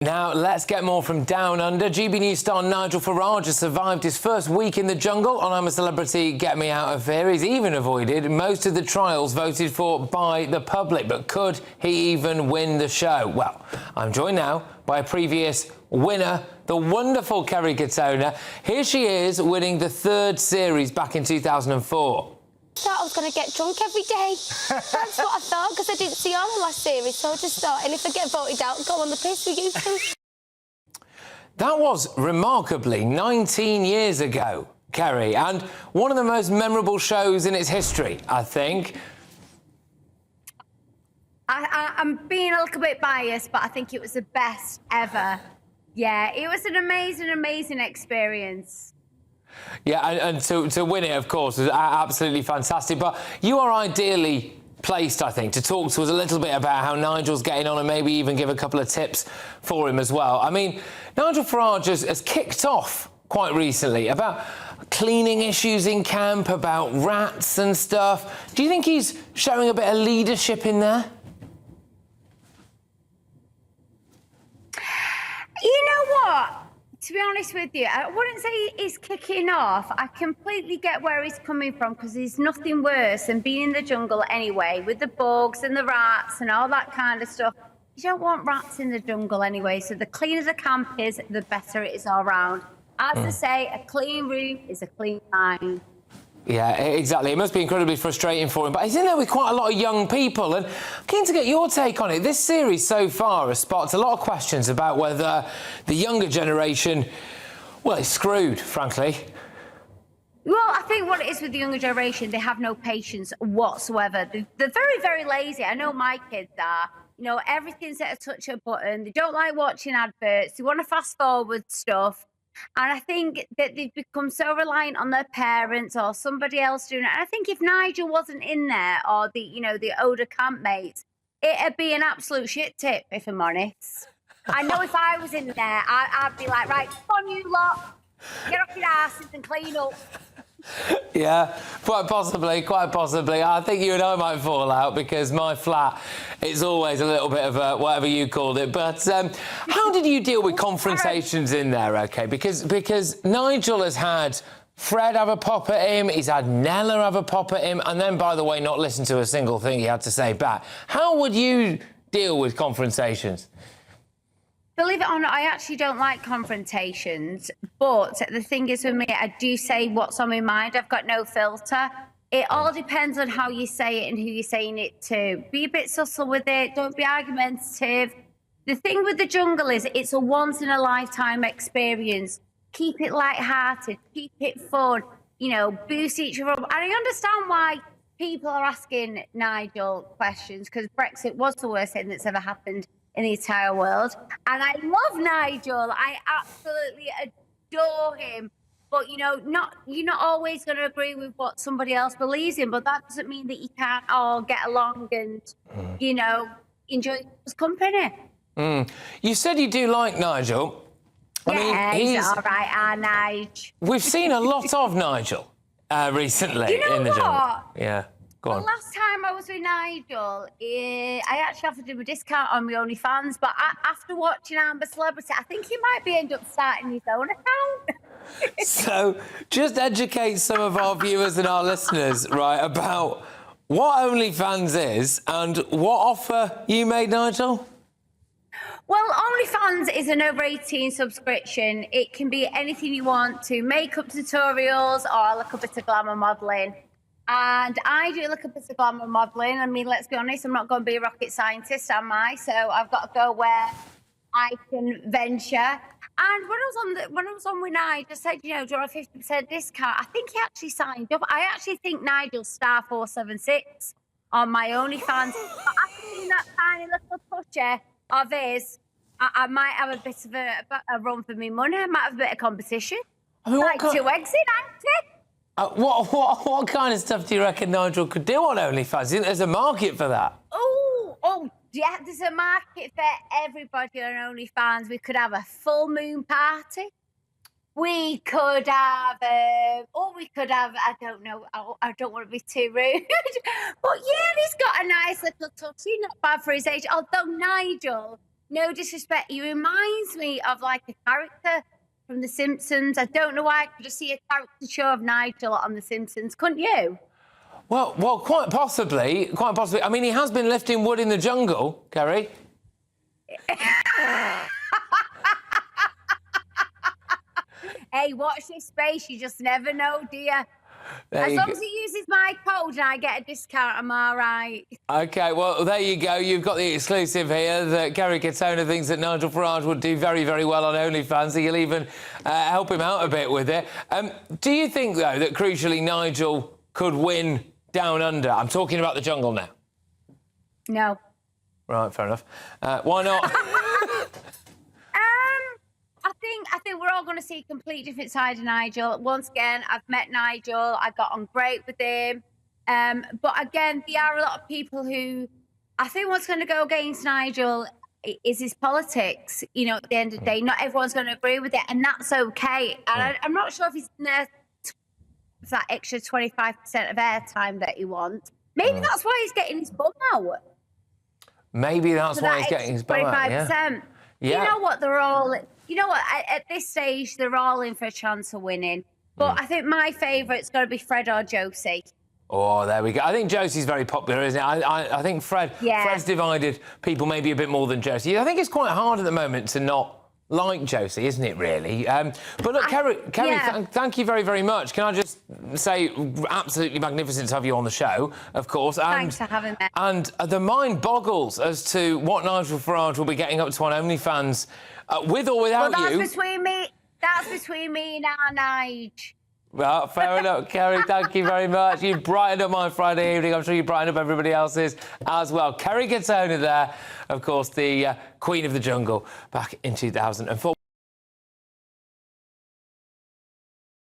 Now, let's get more from Down Under. GB News star Nigel Farage has survived his first week in the jungle on I'm a Celebrity, Get Me Out of Here. He's even avoided most of the trials voted for by the public. But could he even win the show? Well, I'm joined now by a previous winner, the wonderful Kerry Katona. Here she is, winning the third series back in 2004. I thought I was going to get drunk every day. That's what I thought, because I didn't see all the last series, so I just thought, and if I get voted out, go on the piss with you two. That was remarkably 19 years ago, Kerry, and one of the most memorable shows in its history, I think. I'm being a little bit biased, but I think it was the best ever. Yeah, it was an amazing experience. Yeah, and to win it, of course, was absolutely fantastic. But you are ideally placed, I think, to talk to us a little bit about how Nigel's getting on and maybe even give a couple of tips for him as well. I mean, Nigel Farage has kicked off quite recently about cleaning issues in camp, about rats and stuff. Do you think he's showing a bit of leadership in there? You know what? To be honest with you, I wouldn't say he's kicking off. I completely get where he's coming from, because there's nothing worse than being in the jungle anyway, with the bugs and the rats and all that kind of stuff. You don't want rats in the jungle anyway, so the cleaner the camp is, the better it is all round. As I say, a clean room is a clean mind. Yeah, exactly. It must be incredibly frustrating for him. But he's in there with quite a lot of young people, and I'm keen to get your take on it. This series so far has sparked a lot of questions about whether the younger generation, well, is screwed, frankly. Well, I think what it is with the younger generation, they have no patience whatsoever. They're very lazy. I know my kids are. You know, everything's at a touch of a button. They don't like watching adverts. They want to fast forward stuff. And I think that they've become so reliant on their parents or somebody else doing it. And I think if Nigel wasn't in there, or the older campmates, it'd be an absolute shit tip, if I'm honest. I know if I was in there, I'd be like, right, come on, you lot, get off your asses and clean up. Yeah, quite possibly. I think you and I might fall out, because my flat is always a little bit of a whatever you called it. But how did you deal with confrontations in there, OK? Because Nigel has had Fred have a pop at him, he's had Nella have a pop at him, and then, by the way, not listen to a single thing he had to say back. How would you deal with confrontations? Believe it or not, I actually don't like confrontations, but the thing is with me, I do say what's on my mind. I've got no filter. It all depends on how you say it and who you're saying it to. Be a bit subtle with it. Don't be argumentative. The thing with the jungle is it's a once-in-a-lifetime experience. Keep it light-hearted. Keep it fun. You know, boost each other up. And I understand why people are asking Nigel questions, because Brexit was the worst thing that's ever happened in the entire world. And I love Nigel. I absolutely adore him. But, you know, you're not always going to agree with what somebody else believes in, but that doesn't mean that you can't all get along and, you know, enjoy his company. You said you do like Nigel. Yeah, he's all right, Nigel. We've seen a lot of Nigel recently in the jungle. Yeah. Go on. The last time I was with Nigel, I actually offered him a discount on my OnlyFans, but after watching I'm a Celebrity, I think he might end up starting his own account. So, just educate some of our viewers and our listeners, right, about what OnlyFans is and what offer you made, Nigel? Well, OnlyFans is an over 18 subscription. It can be anything you want, to makeup tutorials or a little bit of glamour modelling. And I do look a bit of glamour modelling. I mean, let's be honest, I'm not going to be a rocket scientist, am I? So I've got to go where I can venture. And when I was on with Nigel, I said, you know, do you want a 50% discount? I think he actually signed up. I actually think Nigel's star 476 on my OnlyFans. But after seeing that tiny little toucher of his, I might have a bit of a run for me money. I might have a bit of competition. I mean, like 2 eggs in, ain't it? What kind of stuff do you reckon Nigel could do on OnlyFans? Do you think there's a market for that? Oh, yeah, there's a market for everybody on OnlyFans. We could have a full moon party. We could have, I don't know, I don't want to be too rude, but yeah, he's got a nice little touch. He's not bad for his age, although Nigel no disrespect, he reminds me of like a character from The Simpsons. I don't know why I could just see a caricature of Nigel on The Simpsons. Couldn't you? Well, quite possibly, quite possibly. I mean, he has been lifting wood in the jungle, Kerry. Hey, watch this space. You just never know, dear. As long as he uses my code and I get a discount, I'm all right. OK, well, there you go. You've got the exclusive here that Kerry Katona thinks that Nigel Farage would do very, very well on OnlyFans. He'll even help him out a bit with it. Do you think, though, that crucially Nigel could win Down Under? I'm talking about the jungle now. No. Right, fair enough. Why not? I think we're all going to see a complete different side of Nigel. Once again, I've met Nigel. I got on great with him. But again, there are a lot of people who I think what's going to go against Nigel is his politics. You know, at the end of the day, not everyone's going to agree with it, and that's okay. And I'm not sure if he's there for that extra 25% of airtime that he wants. Maybe that's why he's getting his bum out. Maybe that's why he's getting his bum out. 25%. Yeah. You know what? You know what? At this stage, they're all in for a chance of winning. But I think my favourite's got to be Fred or Josie. Oh, there we go. I think Josie's very popular, isn't it? I think Fred's divided people maybe a bit more than Josie. I think it's quite hard at the moment to not like Josie, isn't it, really? But look, Kerry, thank you very, very much. Can I just say, absolutely magnificent to have you on the show, of course. And, thanks for having me. And the mind boggles as to what Nigel Farage will be getting up to on OnlyFans, with or without you. That's between me and our Nige. Well, fair enough, Kerry. Thank you very much. You brightened up my Friday evening. I'm sure you brightened up everybody else's as well. Kerry Katona there, of course, the Queen of the Jungle back in 2004.